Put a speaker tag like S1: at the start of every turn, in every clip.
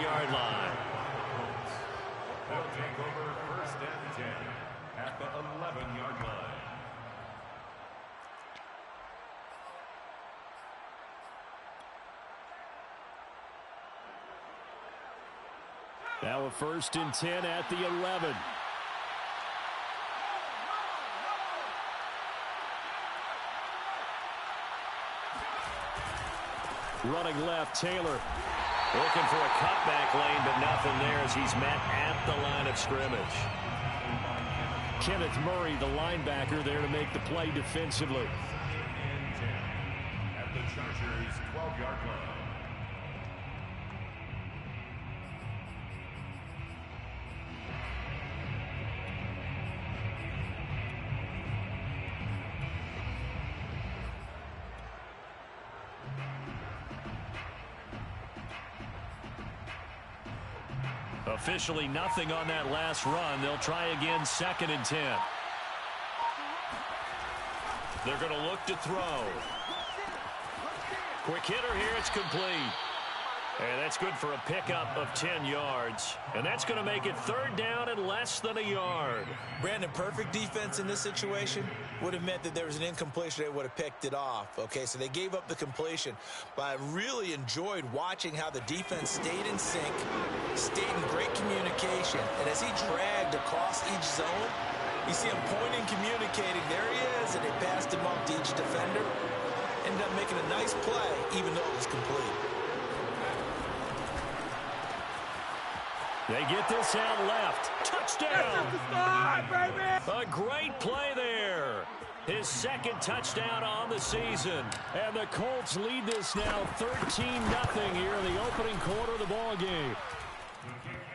S1: 10-yard line.
S2: They'll take over first and 10 at the 11-yard line.
S1: Now a first and 10 at the 11. Running left, Taylor. Looking for a cutback lane, but nothing there as he's met at the line of scrimmage. Kenneth Murray, the linebacker, there to make the play defensively.
S2: And 10 at the Chargers' 12-yard line.
S1: Officially nothing on that last run. They'll try again, second and 10. They're going to look to throw. Quick hitter here. It's complete. And that's good for a pickup of 10 yards. And that's going to make it third down and less than a yard.
S3: Brandon, perfect defense in this situation would have meant that there was an incompletion. They would have picked it off. Okay, so they gave up the completion. But I really enjoyed watching how the defense stayed in sync, stayed in great communication. And as he dragged across each zone, you see him pointing, communicating. There he is, and they passed him up to each defender. Ended up making a nice play, even though it was complete.
S1: They get this out left. Touchdown! A great play there. His second touchdown on the season. And the Colts lead this now 13-0 here in the opening quarter of the ball game.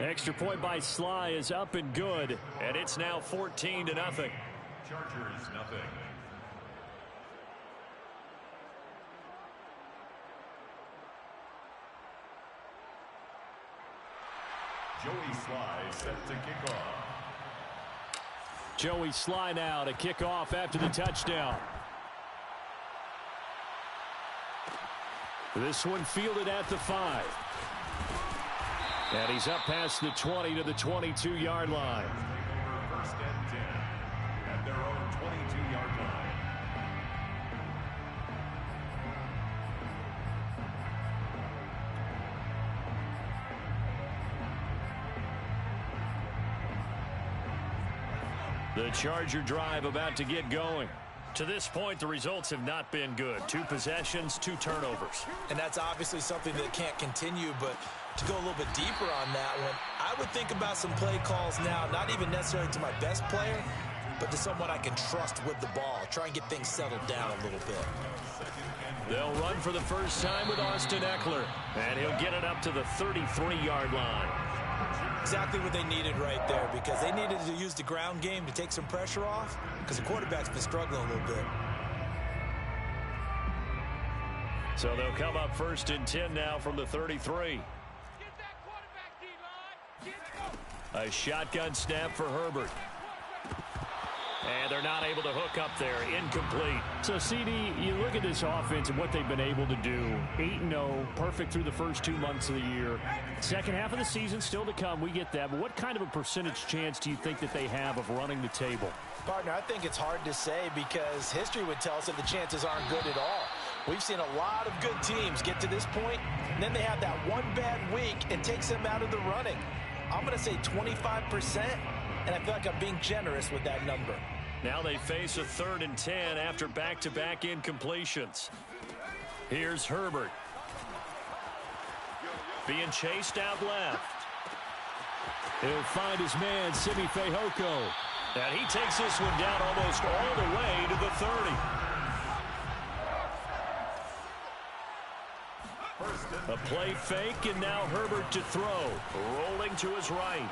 S1: Extra point by Sly is up and good. And it's now 14-0.
S2: Chargers nothing. Joey Sly set to kick off.
S1: Joey Sly now to kick off after the touchdown. This one fielded at the 5. And he's up past the 20 to the 22-yard line.
S2: First and 10 at their own 22-yard line.
S1: The Charger drive about to get going. To this point, the results have not been good. 2 possessions, 2 turnovers.
S3: And that's obviously something that can't continue, but to go a little bit deeper on that one, I would think about some play calls now, not even necessarily to my best player, but to someone I can trust with the ball. Try and get things settled down a little bit.
S1: They'll run for the first time with Austin Eckler, and he'll get it up to the 33-yard line.
S3: Exactly what they needed right there, because they needed to use the ground game to take some pressure off, because the quarterback's been struggling a little bit.
S1: So they'll come up first and 10 now from the 33. A shotgun snap for Herbert. And they're not able to hook up there. Incomplete. So, CD, you look at this offense and what they've been able to do. 8-0, perfect through the first 2 months of the year. Second half of the season still to come. We get that. But what kind of a percentage chance do you think that they have of running the table?
S3: Partner, I think it's hard to say because history would tell us that the chances aren't good at all. We've seen a lot of good teams get to this point, and then they have that one bad week and takes them out of the running. I'm going to say 25%, and I feel like I'm being generous with that number.
S1: Now they face a 3rd and 10 after back-to-back incompletions. Here's Herbert. Being chased out left. He'll find his man, Simi Fehoko. And he takes this one down almost all the way to the 30. A play fake, and now Herbert to throw. Rolling to his right.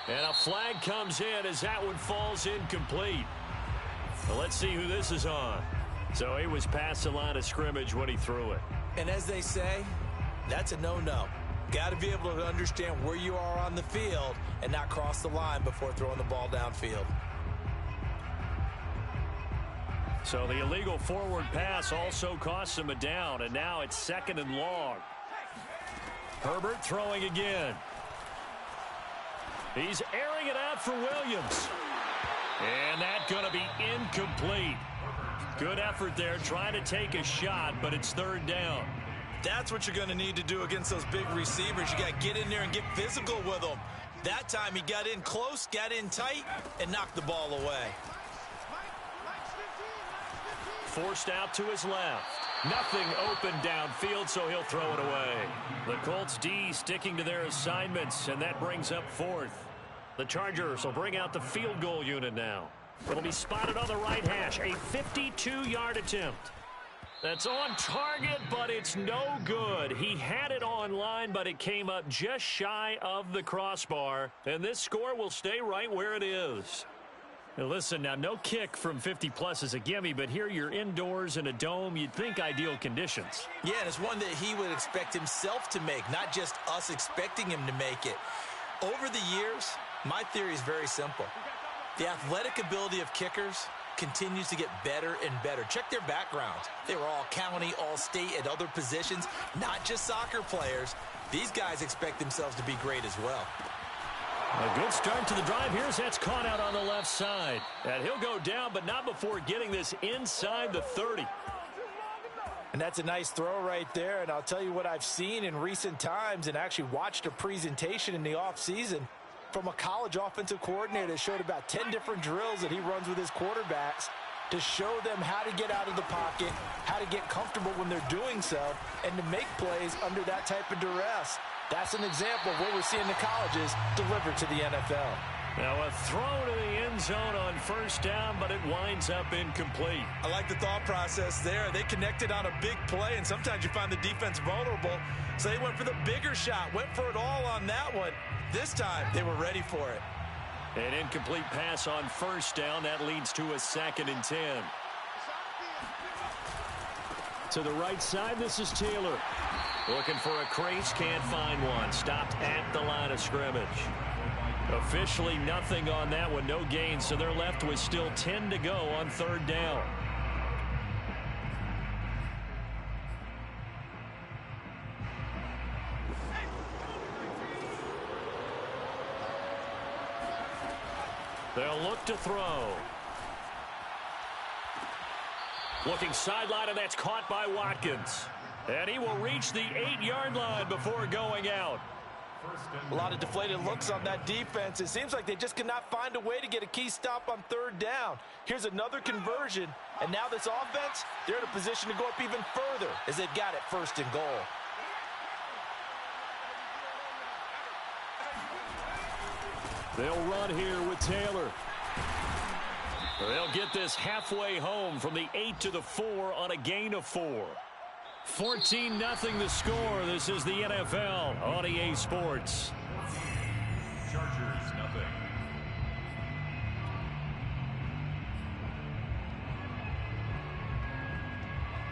S1: And a flag comes in as that one falls incomplete. Well, let's see who this is on. So he was past the line of scrimmage when he threw it.
S3: And as they say, that's a no-no. Got to be able to understand where you are on the field and not cross the line before throwing the ball downfield.
S1: So the illegal forward pass also costs him a down, and now it's 2nd and long. Herbert throwing again. He's airing it out for Williams. And that's going to be incomplete. Good effort there trying to take a shot, but it's third down.
S3: That's what you're going to need to do against those big receivers. You got to get in there and get physical with them. That time he got in close, got in tight, and knocked the ball away.
S1: Forced out to his left. Nothing open downfield, so he'll throw it away. The Colts D sticking to their assignments, and that brings up fourth. The Chargers will bring out the field goal unit now. It'll be spotted on the right hash. A 52-yard attempt. That's on target, but it's no good. He had it on line, but it came up just shy of the crossbar. And this score will stay right where it is. Now listen, now no kick from 50-plus is a gimme, but here you're indoors in a dome. You'd think ideal conditions.
S3: Yeah, and it's one that he would expect himself to make, not just us expecting him to make it. Over the years, my theory is very simple. The athletic ability of kickers continues to get better and better. Check their backgrounds. They were all county, all state at other positions, not just soccer players. These guys expect themselves to be great as well.
S1: A good start to the drive. Here's that's caught out on the left side. And he'll go down, but not before getting this inside the 30.
S3: And that's a nice throw right there. And I'll tell you what I've seen in recent times and actually watched a presentation in the offseason from a college offensive coordinator that showed about 10 different drills that he runs with his quarterbacks to show them how to get out of the pocket, how to get comfortable when they're doing so, and to make plays under that type of duress. That's an example of what we're seeing the colleges deliver to the NFL.
S1: Now a throw to the end zone on first down, but it winds up incomplete.
S3: I like the thought process there. They connected on a big play, and sometimes you find the defense vulnerable. So they went for the bigger shot, went for it all on that one. This time, they were ready for it.
S1: An incomplete pass on first down. That leads to a 2nd and 10. To the right side, this is Taylor. Looking for a crease, can't find one. Stopped at the line of scrimmage. Officially nothing on that one, no gain, so they're left with still 10 to go on third down. They'll look to throw. Looking sideline, and that's caught by Watkins. And he will reach the 8-yard line before going out.
S3: A lot of deflated looks on that defense. It seems like they just cannot find a way to get a key stop on third down. Here's another conversion, and now this offense, they're in a position to go up even further as they've got it 1st and goal.
S1: They'll run here with Taylor. They'll get this halfway home from the 8 to the 4 on a gain of 4. 14-0 the score. This is the NFL on EA Sports.
S2: Chargers, nothing.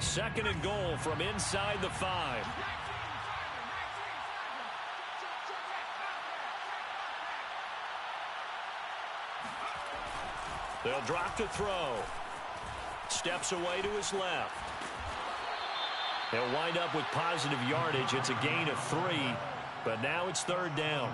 S1: Second and goal from inside the 5. They'll drop to throw. Steps away to his left. They'll wind up with positive yardage. It's a gain of 3, but now it's third down.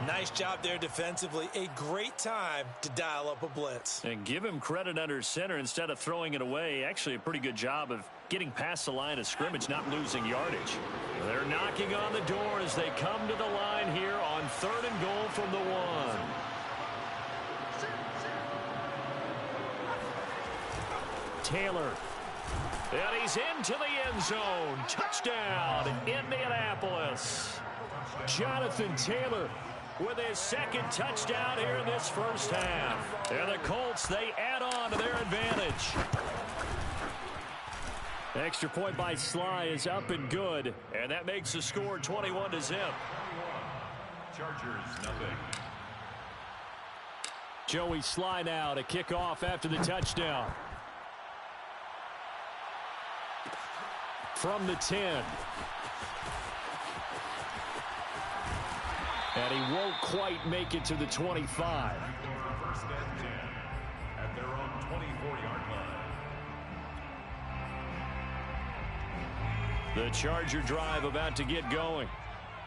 S3: Nice job there defensively. A great time to dial up a blitz.
S1: And give him credit under center instead of throwing it away. Actually a pretty good job of getting past the line of scrimmage, not losing yardage. They're knocking on the door as they come to the line here on 3rd and goal from the 1. Taylor. And he's into the end zone. Touchdown, Indianapolis. Jonathan Taylor with his 2nd touchdown here in this first half. And the Colts, they add on to their advantage. Extra point by Sly is up and good. And that makes the score 21-0.
S2: Chargers, nothing.
S1: Joey Sly now to kick off after the touchdown. From the 10. And he won't quite make it to the 25.
S2: 1st and 10 at their own 24-yard line.
S1: The Charger drive about to get going.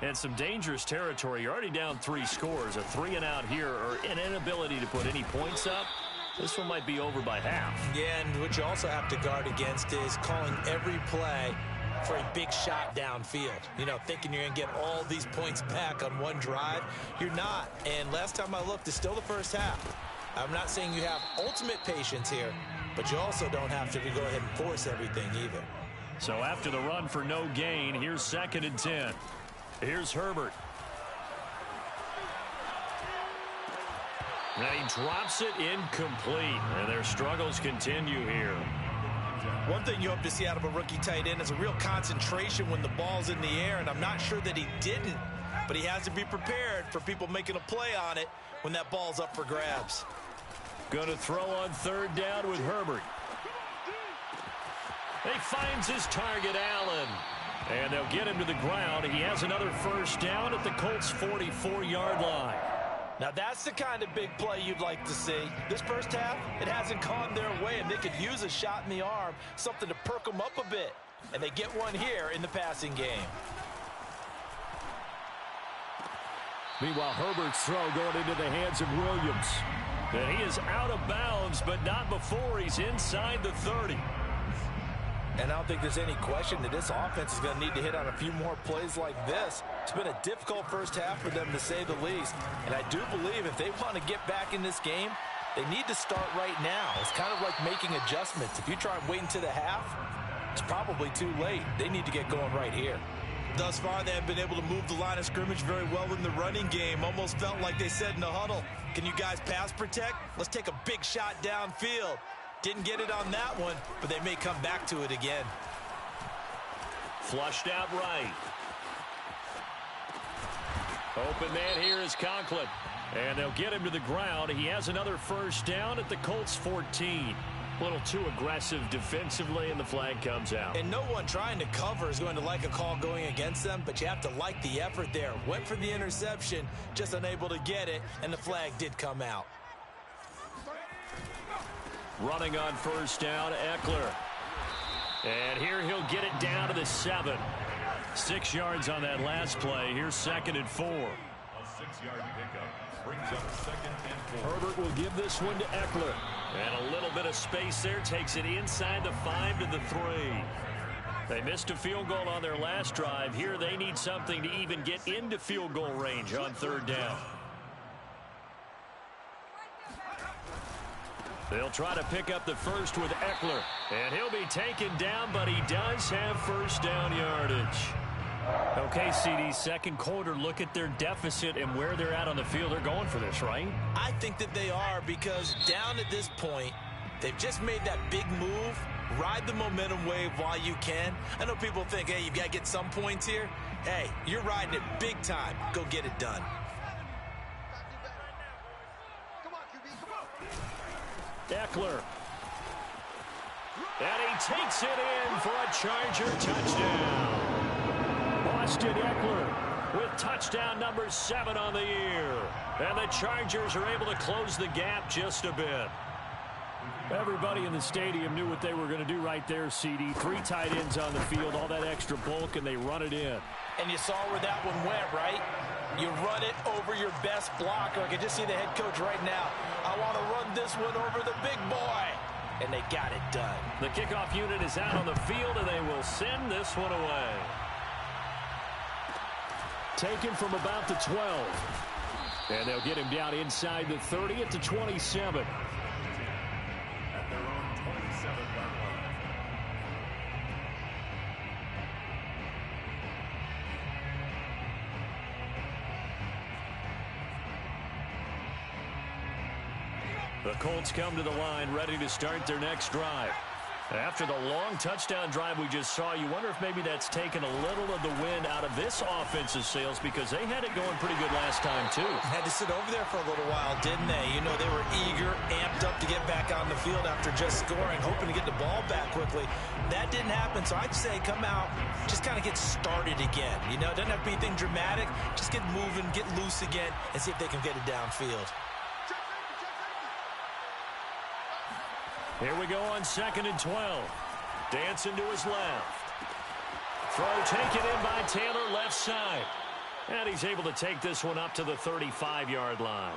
S1: And some dangerous territory. You're already down 3 scores. A 3-and-out here or an inability to put any points up. This one might be over by half.
S3: Yeah, and what you also have to guard against is calling every play for a big shot downfield. You know, thinking you're going to get all these points back on one drive. You're not. And last time I looked, it's still the first half. I'm not saying you have ultimate patience here, but you also don't have to go ahead and force everything either.
S1: So after the run for no gain, here's 2nd and 10. Here's Herbert. And he drops it incomplete. And their struggles continue here.
S3: One thing you hope to see out of a rookie tight end is a real concentration when the ball's in the air, and I'm not sure that he didn't, but he has to be prepared for people making a play on it when that ball's up for grabs.
S1: Going to throw on 3rd down with Herbert. He finds his target, Allen. And they'll get him to the ground. He has another 1st down at the Colts' 44-yard line.
S3: Now that's the kind of big play you'd like to see. This first half, it hasn't gone their way, and they could use a shot in the arm, something to perk them up a bit. And they get one here in the passing game.
S1: Meanwhile, Herbert's throw going into the hands of Williams. And he is out of bounds, but not before he's inside the 30.
S3: And I don't think there's any question that this offense is going to need to hit on a few more plays like this. It's been a difficult first half for them, to say the least. And I do believe if they want to get back in this game, they need to start right now. It's kind of like making adjustments. If you try and wait until the half, it's probably too late. They need to get going right here. Thus far, they have been able to move the line of scrimmage very well in the running game. Almost felt like they said in the huddle, can you guys pass protect? Let's take a big shot downfield. Didn't get it on that one, but they may come back to it again.
S1: Flushed out right. Open man here is Conklin. And they'll get him to the ground. He has another 1st down at the Colts' 14. A little too aggressive defensively, and the flag comes out.
S3: And no one trying to cover is going to like a call going against them, but you have to like the effort there. Went for the interception, just unable to get it, and the flag did come out.
S1: Running on 1st down, Eckler. And here he'll get it down to the 7. 6 yards on that last play. Here's 2nd and 4.
S2: A 6-yard pickup brings up 2nd and 4.
S1: Herbert will give this one to Eckler. And a little bit of space there. Takes it inside the 5 to the 3. They missed a field goal on their last drive. Here they need something to even get into field goal range on 3rd down. They'll try to pick up the first with Eckler. And he'll be taken down, but he does have 1st down yardage. Okay, CD, 2nd quarter, look at their deficit and where they're at on the field. They're going for this, right?
S3: I think that they are, because down at this point, they've just made that big move. Ride the momentum wave while you can. I know people think, hey, you've got to get some points here. Hey, you're riding it big time. Go get it done.
S1: Eckler. And he takes it in for a Charger touchdown. Austin Eckler with touchdown number 7 on the year. And the Chargers are able to close the gap just a bit. Everybody in the stadium knew what they were going to do right there, CD. 3 tight ends on the field, all that extra bulk, and they run it in.
S3: And you saw where that one went, right? You run it over your best blocker. I can just see the head coach right now. I want to run this one over the big boy. And they got it done.
S1: The kickoff unit is out on the field, and they will send this one away. Taken from about the 12. And they'll get him down inside the 30 at the 27.
S2: At their own 27-yard line.
S1: The Colts come to the line ready to start their next drive. After the long touchdown drive we just saw, you wonder if maybe that's taken a little of the wind out of this offensive sails, because they had it going pretty good last time too.
S3: Had to sit over there for a little while, didn't they? You know, they were eager, amped up to get back on the field after just scoring, hoping to get the ball back quickly. That didn't happen, so I'd say come out, just kind of get started again. You know, it doesn't have to be anything dramatic. Just get moving, get loose again, and see if they can get it downfield.
S1: Here we go on 2nd and 12. Dancing to his left. Throw taken in by Taylor, left side. And he's able to take this one up to the 35-yard line.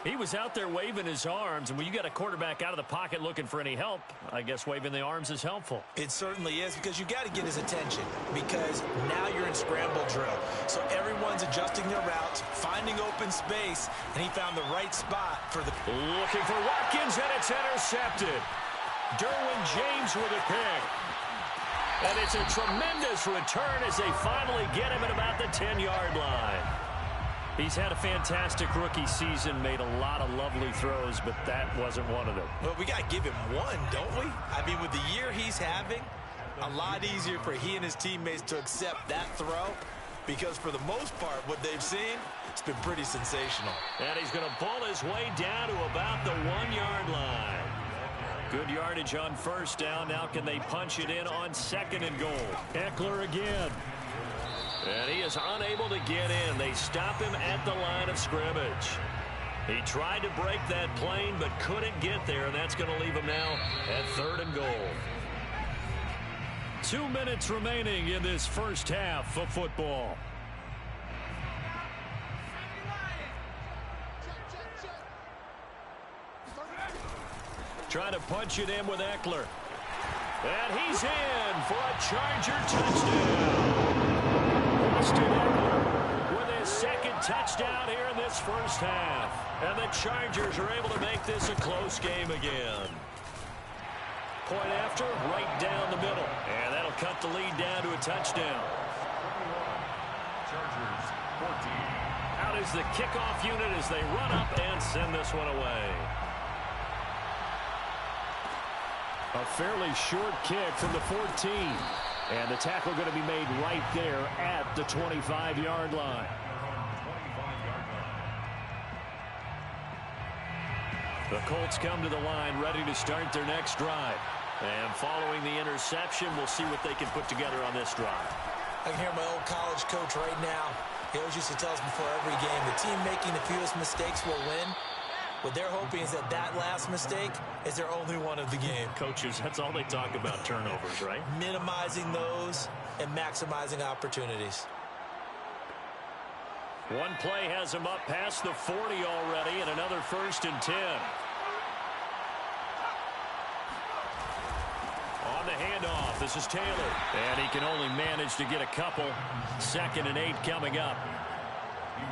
S1: He was out there waving his arms, and when you got a quarterback out of the pocket looking for any help, I guess waving the arms is helpful.
S3: It certainly is, because you got to get his attention, because now you're in scramble drill. So everyone's adjusting their routes, finding open space, and he found the right spot for the...
S1: Looking for Watkins, and it's intercepted. Derwin James with a pick. And it's a tremendous return as they finally get him at about the 10-yard line. He's had a fantastic rookie season, made a lot of lovely throws, but that wasn't one of them.
S3: Well, we got to give him one, don't we? I mean, with the year he's having, a lot easier for he and his teammates to accept that throw, because for the most part, what they've seen, it's been pretty sensational.
S1: And he's going to pull his way down to about the 1-yard line. Good yardage on first down. Now can they punch it in on 2nd and goal? Eckler again. And he is unable to get in. They stop him at the line of scrimmage. He tried to break that plane but couldn't get there, and that's going to leave him now at 3rd and goal. 2 minutes remaining in this first half of football. Trying to punch it in with Eckler. And he's in for a Charger touchdown. Austin Eckler with his 2nd touchdown here in this first half. And the Chargers are able to make this a close game again. Point after, right down the middle. And that'll cut the lead down to a touchdown.
S2: Chargers 14.
S1: Out is the kickoff unit as they run up and send this one away. A fairly short kick from the 14. And the tackle going to be made right there at the 25-yard line. The Colts come to the line ready to start their next drive. And following the interception, we'll see what they can put together on this drive.
S3: I can hear my old college coach right now. He always used to tell us before every game, the team making the fewest mistakes will win. What they're hoping is that that last mistake is their only one of the game.
S1: Coaches, that's all they talk about, turnovers, right?
S3: Minimizing those and maximizing opportunities.
S1: One play has him up past the 40 already, and another 1st and 10. On the handoff, this is Taylor. And he can only manage to get a couple. 2nd and 8 coming up.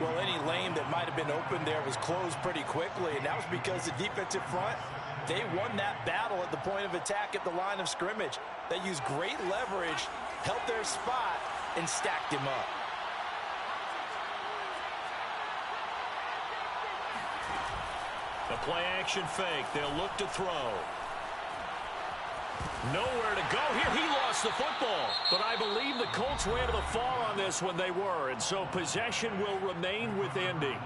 S4: Well, any lane that might have been open there was closed pretty quickly, and that was because the defensive front, they won that battle at the point of attack at the line of scrimmage. They used great leverage, held their spot, and stacked him up.
S1: The play-action fake. They'll look to throw. Nowhere to go here. He lost the football. But I believe the Colts were able to fall on this when they were. And so possession will remain with Indy.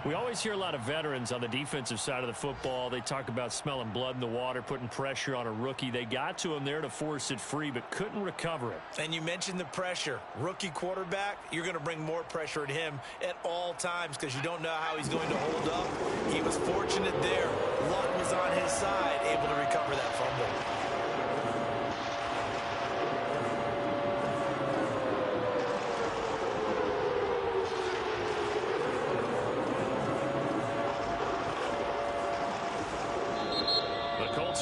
S1: We always hear a lot of veterans on the defensive side of the football. They talk about smelling blood in the water, putting pressure on a rookie. They got to him there to force it free, but couldn't recover it.
S3: And you mentioned the pressure. Rookie quarterback, you're going to bring more pressure at him at all times because you don't know how he's going to hold up. He was fortunate there. Luck was on his side, able to recover that fumble.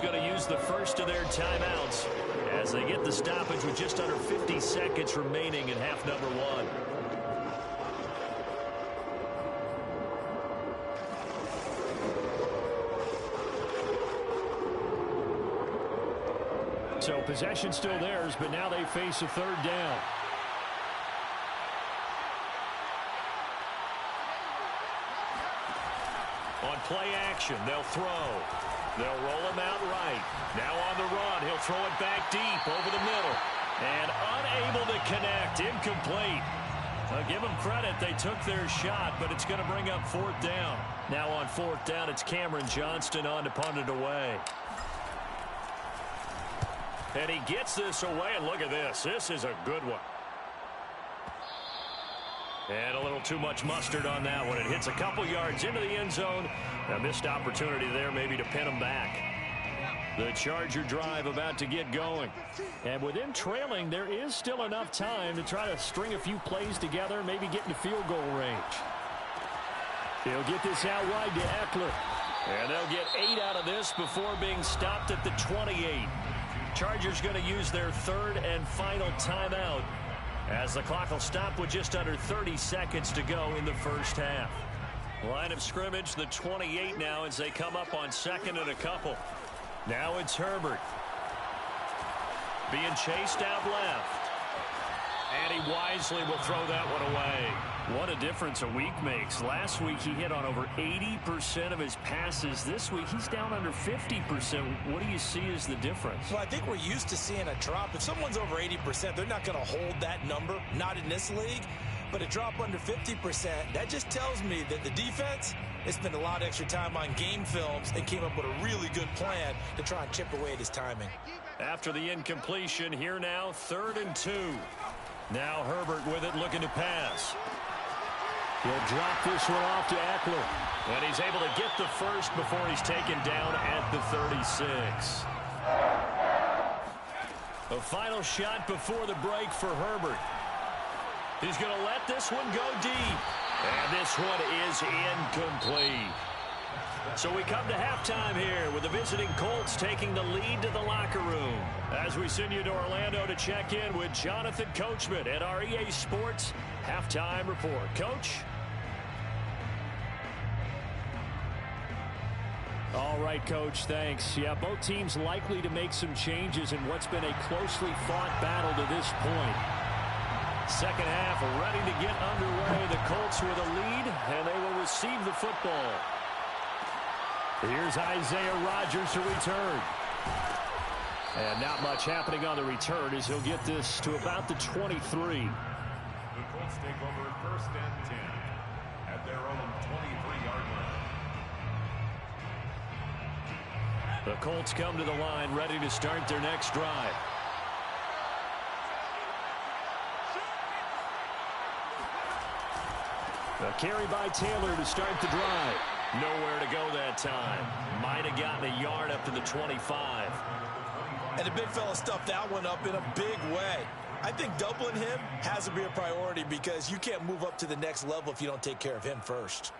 S1: Going to use the first of their timeouts as they get the stoppage with just under 50 seconds remaining in half number 1. So possession still theirs, but now they face a 3rd down. On play action, they'll throw. They'll roll him out right. Now on the run, he'll throw it back deep over the middle. And unable to connect, incomplete. I'll give them credit, they took their shot, but it's going to bring up 4th down. Now on 4th down, it's Cameron Johnston on to punt it away. And he gets this away, and look at this. This is a good one. And a little too much mustard on that one. It hits a couple yards into the end zone. A missed opportunity there maybe to pin him back. The Charger drive about to get going. And with them trailing, there is still enough time to try to string a few plays together, maybe get into field goal range. He'll get this out wide to Eckler. And they'll get 8 out of this before being stopped at the 28. Chargers going to use their third and final timeout as the clock will stop with just under 30 seconds to go in the first half. Line of scrimmage, the 28 now as they come up on second and a couple. Now it's Herbert. Being chased out left. And he wisely will throw that one away. What a difference a week makes. Last week he hit on over 80% of his passes. This week he's down under 50%. What do you see as the difference?
S3: Well, I think we're used to seeing a drop. If someone's over 80%, they're not going to hold that number. Not in this league. But a drop under 50%, that just tells me that the defense has spent a lot of extra time on game films and came up with a really good plan to try and chip away at his timing.
S1: After the incompletion, here now, 3rd and 2. Now Herbert with it, looking to pass. He'll drop this one off to Eckler. And he's able to get the first before he's taken down at the 36. A final shot before the break for Herbert. He's going to let this one go deep. And this one is incomplete. So we come to halftime here with the visiting Colts taking the lead to the locker room. As we send you to Orlando to check in with Jonathan Coachman at our EA Sports Halftime Report. Coach? All right, Coach, thanks. Yeah, both teams likely to make some changes in what's been a closely fought battle to this point. Second half ready to get underway. The Colts with a lead, and they will receive the football. Here's Isaiah Rodgers to return. And not much happening on the return as he'll get this to about the 23.
S2: The Colts take over 1st and 10 at their own 23-yard line.
S1: The Colts come to the line ready to start their next drive. A carry by Taylor to start the drive. Nowhere to go that time. Might have gotten a yard up to the 25.
S3: And the big fella stuffed that one up in a big way. I think doubling him has to be a priority because you can't move up to the next level if you don't take care of him first.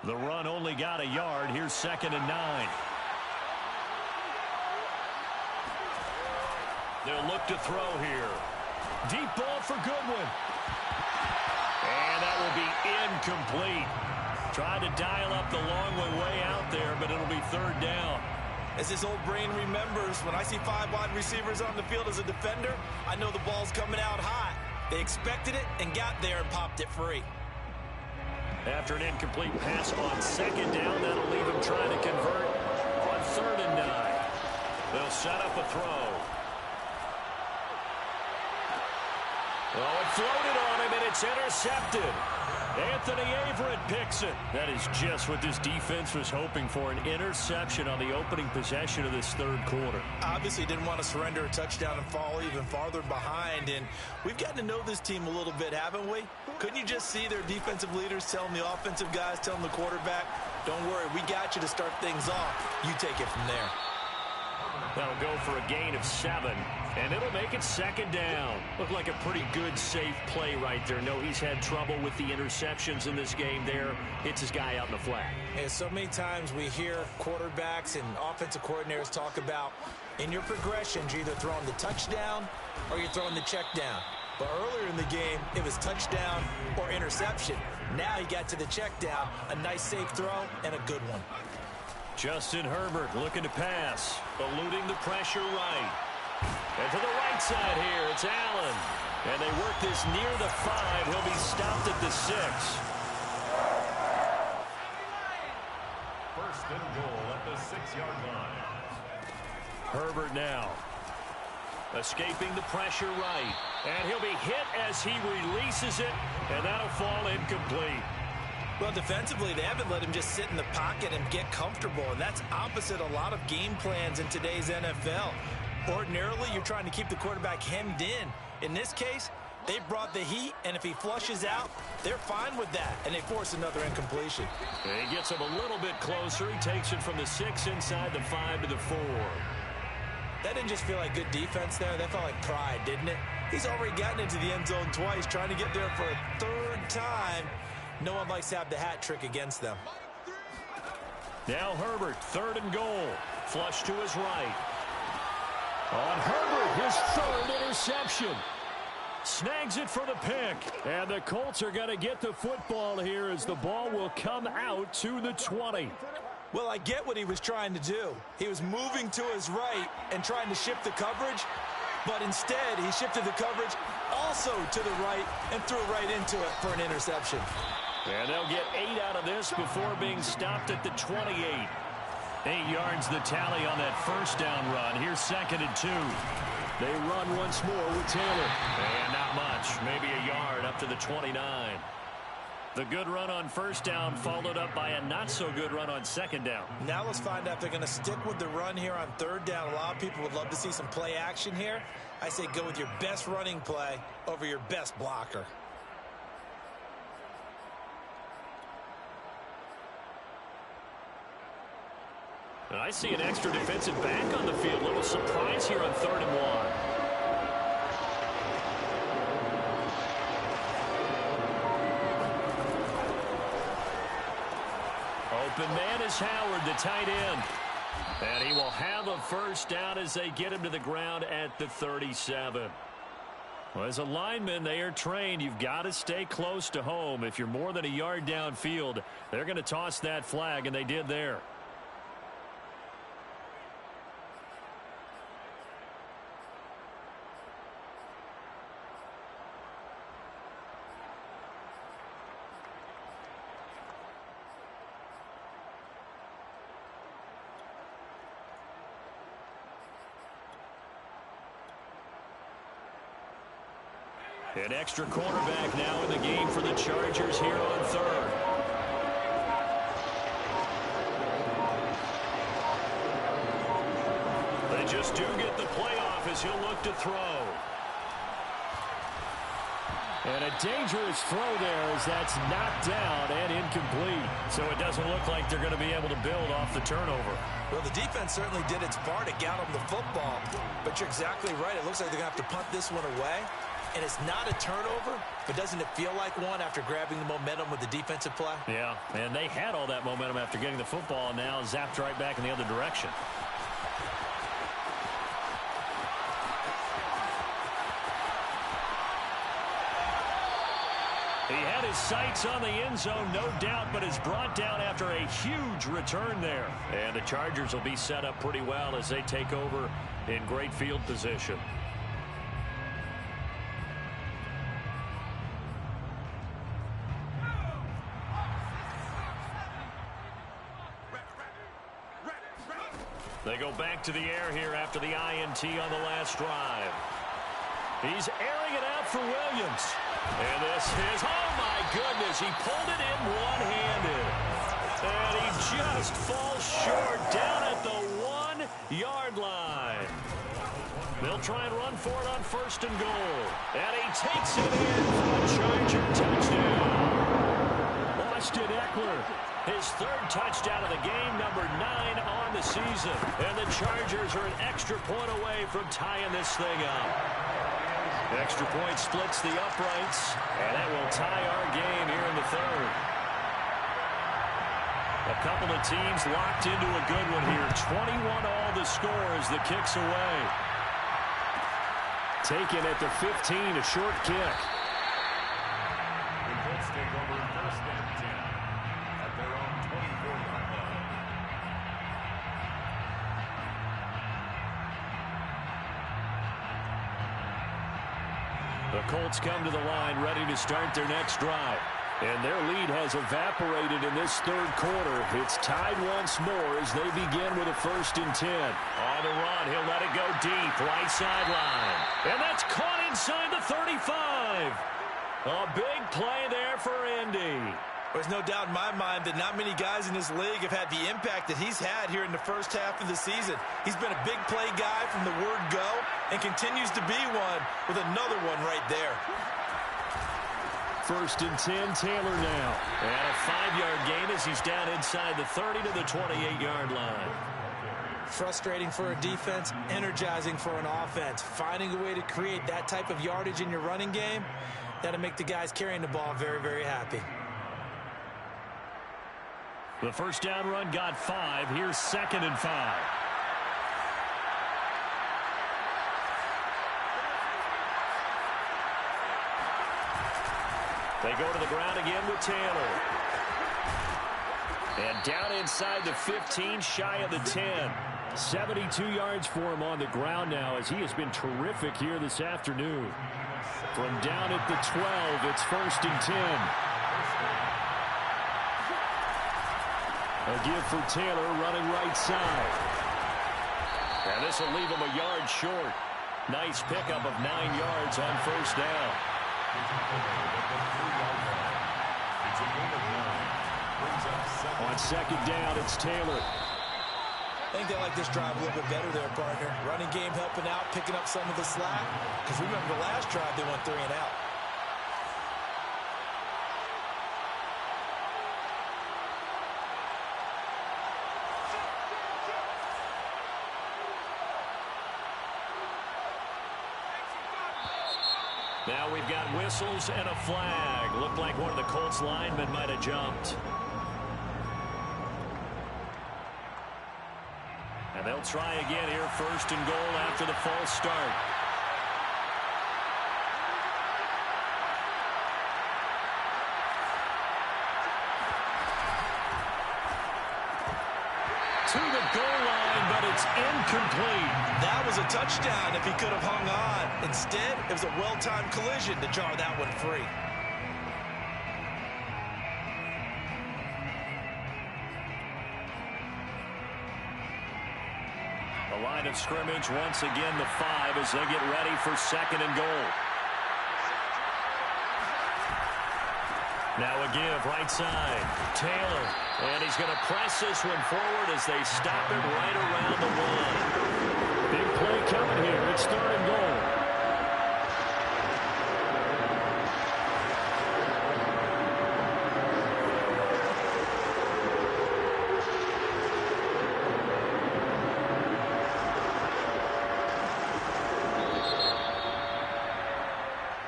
S1: The run only got a yard. Here's 2nd and 9. They'll look to throw here. Deep ball for Goodwin. And that will be incomplete. Tried to dial up the long way out there, but it'll be 3rd down.
S3: As his old brain remembers, when I see 5 wide receivers on the field as a defender, I know the ball's coming out hot. They expected it and got there and popped it free.
S1: After an incomplete pass on 2nd down, that'll leave him trying to convert on 3rd and 9. They'll set up a throw. Oh, it floated on him, and it's intercepted. Anthony Averett picks it. That is just what this defense was hoping for, an interception on the opening possession of this 3rd quarter.
S3: Obviously didn't want to surrender a touchdown and fall even farther behind, and we've gotten to know this team a little bit, haven't we? Couldn't you just see their defensive leaders telling the offensive guys, telling the quarterback, don't worry, we got you to start things off. You take it from there.
S1: That'll go for a gain of 7, and it'll make it 2nd down. Looked like a pretty good, safe play right there. No, he's had trouble with the interceptions in this game there. Hits his guy out in the flat.
S3: And so many times we hear quarterbacks and offensive coordinators talk about in your progressions, you're either throwing the touchdown or you're throwing the check down. But earlier in the game, it was touchdown or interception. Now he got to the check down, a nice safe throw and a good one.
S1: Justin Herbert looking to pass, eluding the pressure right. And to the right side here, it's Allen. And they work this near the 5. He'll be stopped at the 6.
S2: 1st and goal at the 6-yard line.
S1: Herbert now. Escaping the pressure right. And he'll be hit as he releases it. And that'll fall incomplete.
S3: Well, defensively, they haven't let him just sit in the pocket and get comfortable, and that's opposite a lot of game plans in today's NFL. Ordinarily, you're trying to keep the quarterback hemmed in. In this case, They brought the heat, and if he flushes out, they're fine with that, and they force another incompletion.
S1: He gets him a little bit closer. He takes it from the 6 inside the 5 to the 4.
S3: That didn't just feel like good defense there. That felt like pride, didn't it? He's already gotten into the end zone twice, trying to get there for a third time. No one likes to have the hat trick against them.
S1: Now Herbert, 3rd and goal. Flush to his right. On Herbert, his 3rd interception. Snags it for the pick. And the Colts are going to get the football here as the ball will come out to the 20.
S3: Well, I get what he was trying to do. He was moving to his right and trying to shift the coverage, but instead he shifted the coverage also to the right and threw right into it for an interception.
S1: And they'll get 8 out of this before being stopped at the 28. 8 yards the tally on that first down run. Here's 2nd and 2. They run once more with Taylor. And not much. Maybe a yard up to the 29. The good run on first down followed up by a not-so-good run on 2nd down.
S3: Now let's find out if they're going to stick with the run here on 3rd down. A lot of people would love to see some play action here. I say go with your best running play over your best blocker.
S1: And I see an extra defensive back on the field. A little surprise here on 3rd and 1. Open man is Howard, the tight end. And he will have a first down as they get him to the ground at the 37. Well, as a lineman, they are trained. You've got to stay close to home. If you're more than a yard downfield, they're going to toss that flag, and they did there. An extra cornerback now in the game for the Chargers here on 3rd. They just do get the playoff as he'll look to throw. And a dangerous throw there as that's knocked down and incomplete. So it doesn't look like they're going to be able to build off the turnover.
S3: Well, the defense certainly did its part to get them the football. But you're exactly right. It looks like they're going to have to punt this one away. And it's not a turnover, but doesn't it feel like one after grabbing the momentum with the defensive play?
S1: Yeah, and they had all that momentum after getting the football, and now zapped right back in the other direction. He had his sights on the end zone, no doubt, but is brought down after a huge return there. And the Chargers will be set up pretty well as they take over in great field position. They go back to the air here after the INT on the last drive. He's airing it out for Williams. And this is, oh my goodness, he pulled it in one-handed. And he just falls short down at the 1-yard line. They'll try and run for it on 1st and goal. And he takes it in for a Charger touchdown. Austin Eckler, his 3rd touchdown of the game, number 9 on the season. And the Chargers are an extra point away from tying this thing up. Extra point splits the uprights, and that will tie our game here in the 3rd. A couple of teams locked into a good one here. 21 all the score as the kick's away. Taken at the 15, a short kick.
S2: The Colts take over 1st and 10 at their own 24-yard line.
S1: The Colts come to the line ready to start their next drive. And their lead has evaporated in this 3rd quarter. It's tied once more as they begin with a 1st and 10. On the run, he'll let it go deep, right sideline. And that's caught inside the 35. A big play there for Indy.
S3: There's no doubt in my mind that not many guys in this league have had the impact that he's had here in the first half of the season. He's been a big play guy from the word go and continues to be one with another one right there.
S1: 1st and 10, Taylor now. And a 5-yard gain as he's down inside the 30 to the 28-yard line.
S3: Frustrating for a defense, energizing for an offense. Finding a way to create that type of yardage in your running game, that'll make the guys carrying the ball very, very happy.
S1: The first down run got 5. Here's 2nd and 5. They go to the ground again with Taylor. And down inside the 15, shy of the 10. 72 yards for him on the ground now as he has been terrific here this afternoon. From down at the 12, it's 1st and 10. A give for Taylor running right side. And this will leave him a yard short. Nice pickup of 9 yards on 1st down. On 2nd down, it's Taylor.
S3: I think they like this drive a little bit better there, partner. Running game helping out, picking up some of the slack. Because remember the last drive, they went 3 and out.
S1: Now we've got whistles and a flag. Looked like one of the Colts linemen might have jumped. And they'll try again here, 1st and goal after the false start. To the goal line, but it's incomplete.
S3: That was a touchdown if he could have hung on. Instead, it was a well-timed collision to jar that one free.
S1: The line of scrimmage once again the 5 as they get ready for 2nd and goal. Now a give right side. Taylor. And he's going to press this one forward as they stop him right around the 1. Big play coming here. It's 3rd and goal.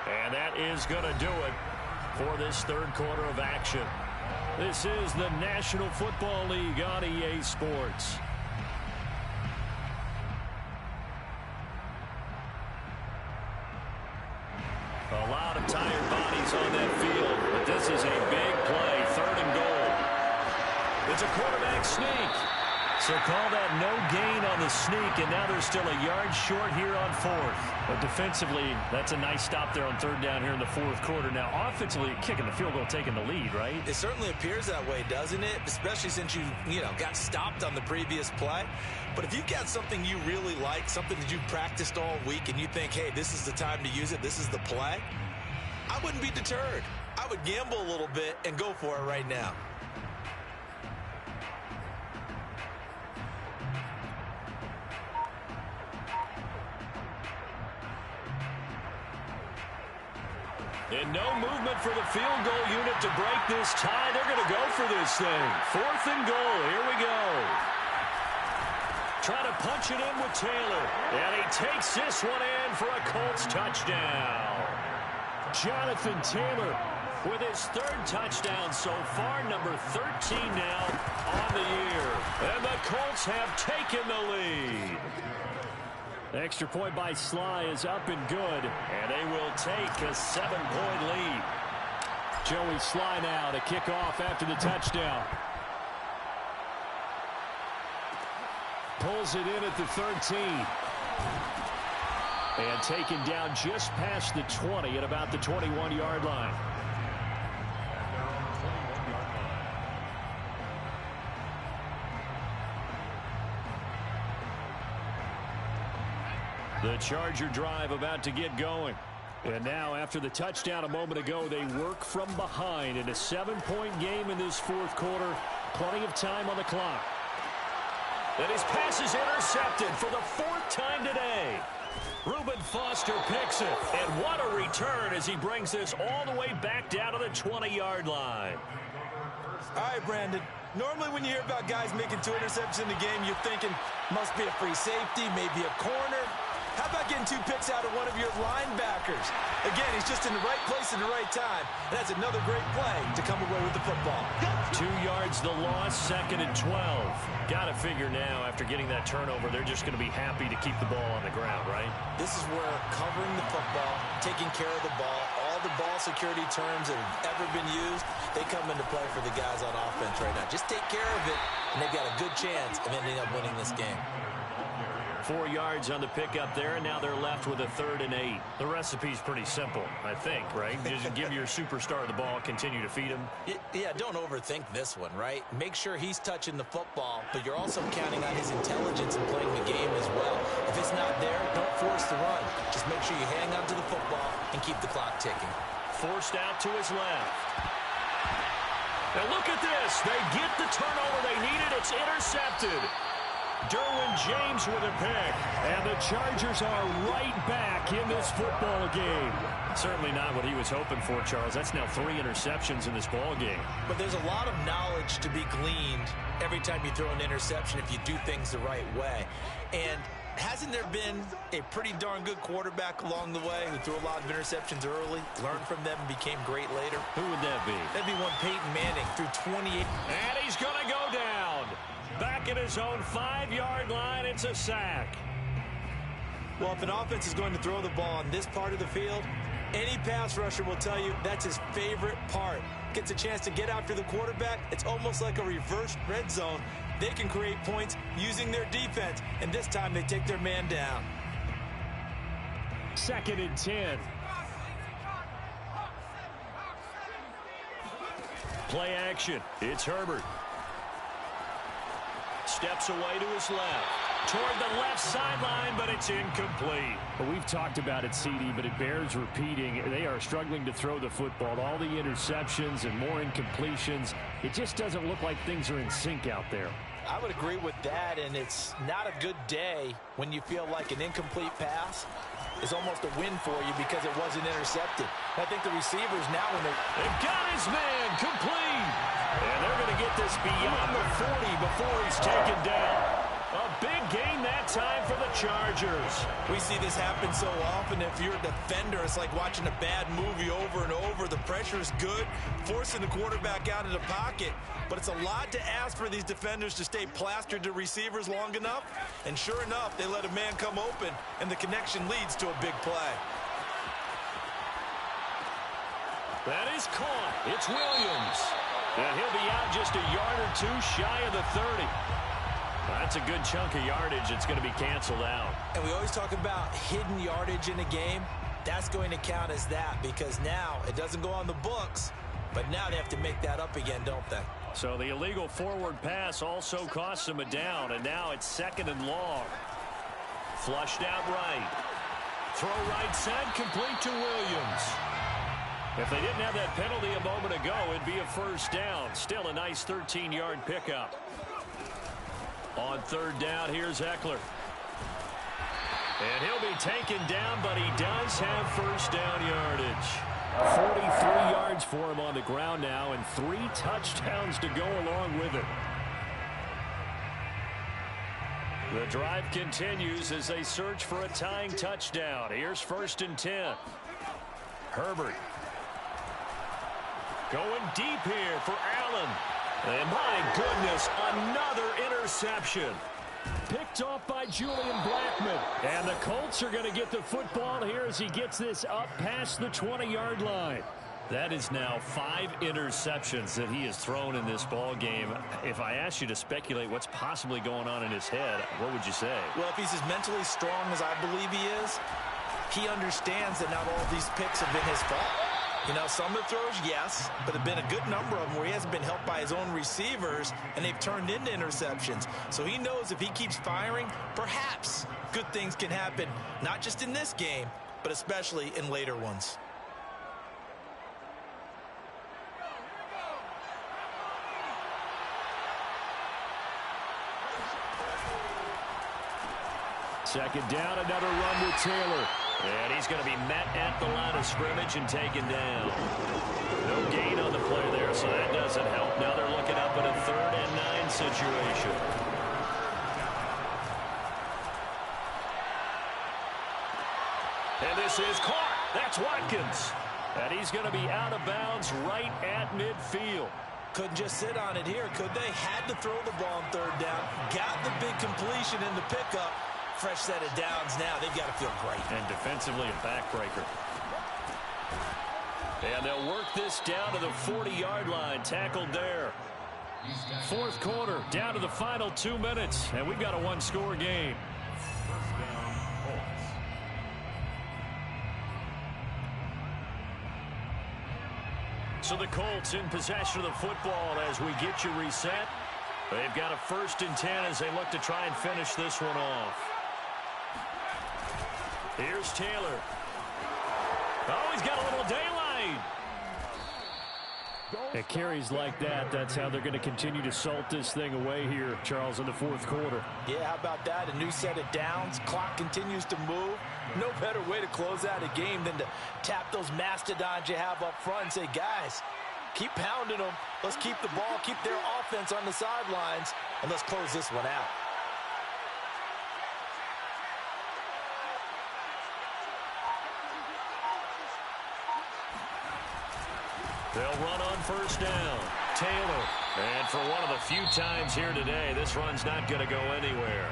S1: And that is going to do it for this 3rd quarter of action. This is the National Football League on EA Sports. A lot of tired bodies on that field, but this is a big play, 3rd and goal. It's a quarterback sneak. So call that no gain on the sneak, and now they're still a yard short here on 4th. But defensively, that's a nice stop there on 3rd down here in the 4th quarter. Now, offensively, kicking the field goal, taking the lead, right?
S3: It certainly appears that way, doesn't it? Especially since you got stopped on the previous play. But if you've got something you really like, something that you've practiced all week, and you think, hey, this is the time to use it, this is the play, I wouldn't be deterred. I would gamble a little bit and go for it right now.
S1: And no movement for the field goal unit to break this tie. They're going to go for this thing. 4th and goal. Here we go. Trying to punch it in with Taylor. And he takes this one in for a Colts touchdown. Jonathan Taylor with his 3rd touchdown so far. Number 13 now on the year. And the Colts have taken the lead. The extra point by Sly is up and good, and they will take a 7-point lead. Joey Sly now to kick off after the touchdown. Pulls it in at the 13. And taken down just past the 20 at about the 21-yard line. The Charger drive about to get going. And now, after the touchdown a moment ago, they work from behind in a 7-point game in this fourth quarter. Plenty of time on the clock. And his pass is intercepted for the 4th time today. Reuben Foster picks it. And what a return as he brings this all the way back down to the 20-yard line.
S4: All right, Brandon. Normally when you hear about guys making 2 interceptions in the game, you're thinking must be a free safety, maybe a corner. How about getting 2 picks out of one of your linebackers? Again, he's just in the right place at the right time. And that's another great play to come away with the football.
S1: 2 yards the loss, 2nd and 12. Got to figure now, after getting that turnover, they're just going to be happy to keep the ball on the ground, right?
S3: This is where covering the football, taking care of the ball, all the ball security terms that have ever been used, they come into play for the guys on offense right now. Just take care of it, and they've got a good chance of ending up winning this game.
S1: 4 yards on the pickup there, and now they're left with a 3rd and 8. The recipe's pretty simple, I think, right? Just give your superstar the ball, continue to feed him.
S3: Yeah, don't overthink this one, right? Make sure he's touching the football, but you're also counting on his intelligence in playing the game as well. If it's not there, don't force the run. Just make sure you hang on to the football and keep the clock ticking.
S1: Forced out to his left. Now look at this. They get the turnover they needed. It's intercepted. Derwin James with a pick. And the Chargers are right back in this football game. Certainly not what he was hoping for, Charles. That's now 3 interceptions in this ball game.
S3: But there's a lot of knowledge to be gleaned every time you throw an interception if you do things the right way. And hasn't there been a pretty darn good quarterback along the way who threw a lot of interceptions early, learned from them, and became great later?
S1: Who would that be?
S3: That'd be one Peyton Manning, threw 28.
S1: And he's going to go down. Back at his own 5-yard line, it's a sack.
S4: Well, if an offense is going to throw the ball on this part of the field, any pass rusher will tell you that's his favorite part. Gets a chance to get after the quarterback. It's almost like a reverse red zone. They can create points using their defense, and this time they take their man down.
S1: 2nd and 10. Play action. It's Herbert. Steps away to his left. Toward the left sideline, but it's incomplete. Well, we've talked about it, CD, but it bears repeating. They are struggling to throw the football. All the interceptions and more incompletions. It just doesn't look like things are in sync out there.
S3: I would agree with that, and it's not a good day when you feel like an incomplete pass is almost a win for you because it wasn't intercepted. I think the receivers now, when
S1: they've got his man complete. And they're going to get this beyond the 40 before he's taken down. A big gain that time for the Chargers.
S3: We see this happen so often. If you're a defender, it's like watching a bad movie over and over. The pressure is good, forcing the quarterback out of the pocket. But it's a lot to ask for these defenders to stay plastered to receivers long enough. And sure enough, they let a man come open, and the connection leads to a big play.
S1: That is caught. It's Williams. And he'll be out just a yard or 2 shy of the 30. That's a good chunk of yardage. It's going to be canceled out.
S3: And we always talk about hidden yardage in a game. That's going to count as that because now it doesn't go on the books, but now they have to make that up again, don't they?
S1: So the illegal forward pass also costs them a down, and now it's 2nd and long. Flushed out right. Throw right side, complete to Williams. If they didn't have that penalty a moment ago, it'd be a 1st down. Still a nice 13-yard pickup. On 3rd down, here's Eckler. And he'll be taken down, but he does have 1st down yardage. 43 yards for him on the ground now, and 3 touchdowns to go along with it. The drive continues as they search for a tying touchdown. Here's 1st and 10. Herbert. Going deep here for Allen. And my goodness, another interception. Picked off by Julian Blackmon. And the Colts are going to get the football here as he gets this up past the 20-yard line. That is now 5 interceptions that he has thrown in this ball game. If I asked you to speculate what's possibly going on in his head, what would you say?
S3: Well, if he's as mentally strong as I believe he is, he understands that not all these picks have been his fault. You know, some of the throws, yes, but there have been a good number of them where he hasn't been helped by his own receivers, and they've turned into interceptions. So he knows if he keeps firing, perhaps good things can happen, not just in this game, but especially in later ones.
S1: Second down, another run with Taylor. And he's going to be met at the line of scrimmage and taken down. No gain on the play there, so that doesn't help. Now they're looking up at a 3rd and 9 situation. And this is caught. That's Watkins. And he's going to be out of bounds right at midfield.
S3: Couldn't just sit on it here, could they? Had to throw the ball on 3rd down. Got the big completion in the pickup. Fresh set of downs now. They've got to feel great.
S1: And defensively a backbreaker. And they'll work this down to the 40-yard line. Tackled there. 4th quarter, down to the final 2 minutes. And we've got a 1-score game. So the Colts in possession of the football as we get you reset. They've got a 1st and 10 as they look to try and finish this one off. Here's Taylor. Oh, he's got a little daylight. At carries like that, that's how they're going to continue to salt this thing away here, Charles, in the 4th quarter.
S4: Yeah, how about that? A new set of downs. Clock continues to move. No better way to close out a game than to tap those mastodons you have up front and say, guys, keep pounding them. Let's keep the ball, keep their offense on the sidelines, and let's close this one out.
S1: They'll run on 1st down. Taylor. And for one of the few times here today, this run's not going to go anywhere.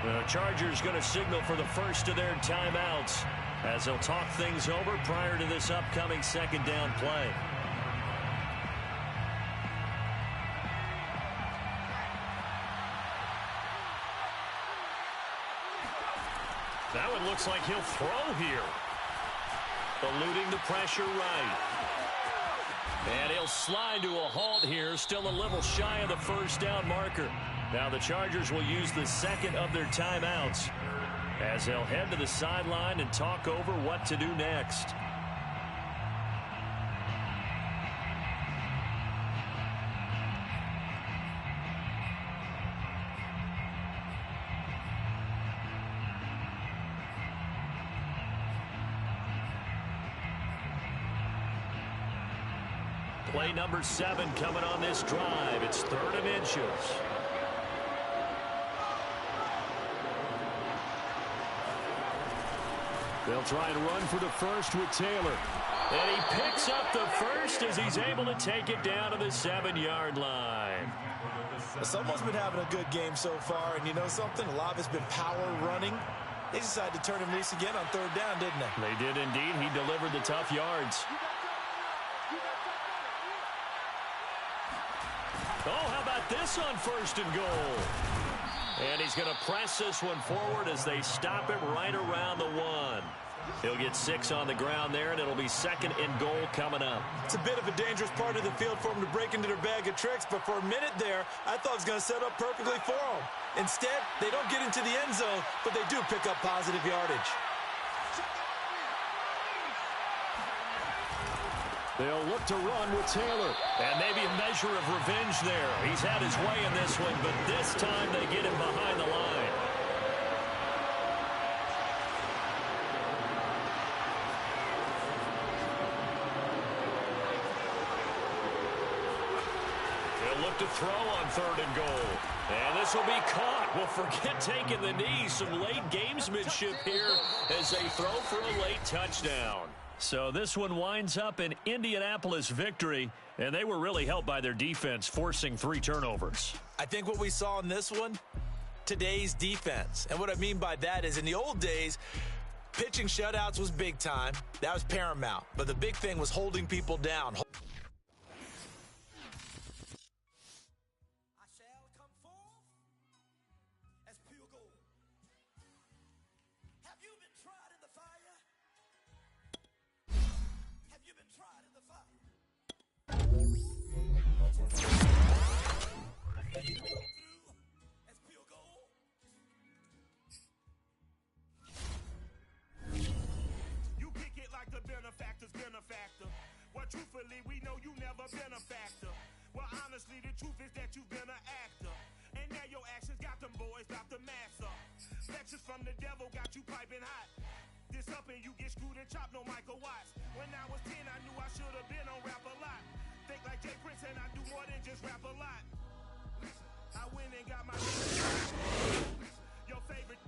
S1: The Chargers going to signal for the first of their timeouts as they'll talk things over prior to this upcoming 2nd down play. That one looks like he'll throw here. Eluding the pressure right. And he'll slide to a halt here, still a little shy of the 1st down marker. Now the Chargers will use the 2nd of their timeouts as they'll head to the sideline and talk over what to do next. Play number 7 coming on this drive. It's 3rd and inches. They'll try and run for the 1st with Taylor. And he picks up the 1st as he's able to take it down to the 7-yard line.
S3: Someone's been having a good game so far, and you know something? A lot of it's been power running. They decided to turn him loose again on 3rd down, didn't they?
S1: They did indeed. He delivered the tough yards. Oh, how about this on 1st and goal? And he's going to press this one forward as they stop him right around the 1. He'll get 6 on the ground there, and it'll be 2nd and goal coming up.
S3: It's a bit of a dangerous part of the field for them to break into their bag of tricks, but for a minute there, I thought it was going to set up perfectly for them. Instead, they don't get into the end zone, but they do pick up positive yardage.
S1: They'll look to run with Taylor. And maybe a measure of revenge there. He's had his way in this one, but this time they get him behind the line. They'll look to throw on 3rd and goal. And this will be caught. Well, forget taking the knee. Some late gamesmanship here as they throw for a late touchdown. So this one winds up an Indianapolis victory, and they were really helped by their defense, forcing 3 turnovers.
S3: I think what we saw in this one, today's defense. And what I mean by that is in the old days, pitching shutouts was big time. That was paramount. But the big thing was holding people down.
S5: But truthfully, we know you never been a factor. Well, honestly, the truth is that you've been an actor. And now your actions got them boys about to mass up. Lectures from the devil got you piping hot. This up and you get screwed and chopped, no Michael Watts. When I was 10, I knew I should have been on Rap a Lot. Think like Jay Prince and I do more than just rap a lot. I went and got my your favorite,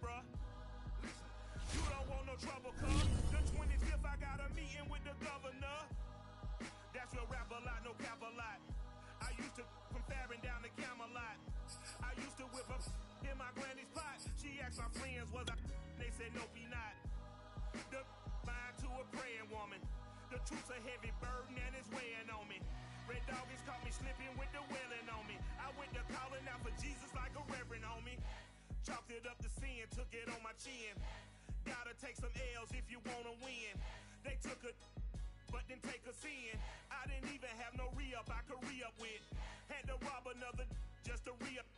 S5: bruh. You don't want no trouble, cuz. The 25th, I got a meeting with the governor. That's real Rap a Lot, no cap a lot. I used to from Farron down to Camelot. I used to whip up in my granny's pot. She asked my friends, was I? They said, nope, he not. The line to a praying woman. The truth's a heavy burden and it's weighing on me. Red Doggies caught me slipping with the wailing on me. I went to calling out for Jesus like a reverend on me. Chalked it up to sin, took it on my chin. Gotta take some L's if you wanna win. They took a but then take a sin. I didn't even have no re-up I could re-up with. Had to rob another just to re-up.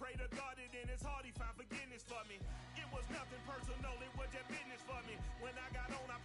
S5: Pray to God that in his heart he found forgiveness for me. It was nothing personal, it was just business for me. When I got on, I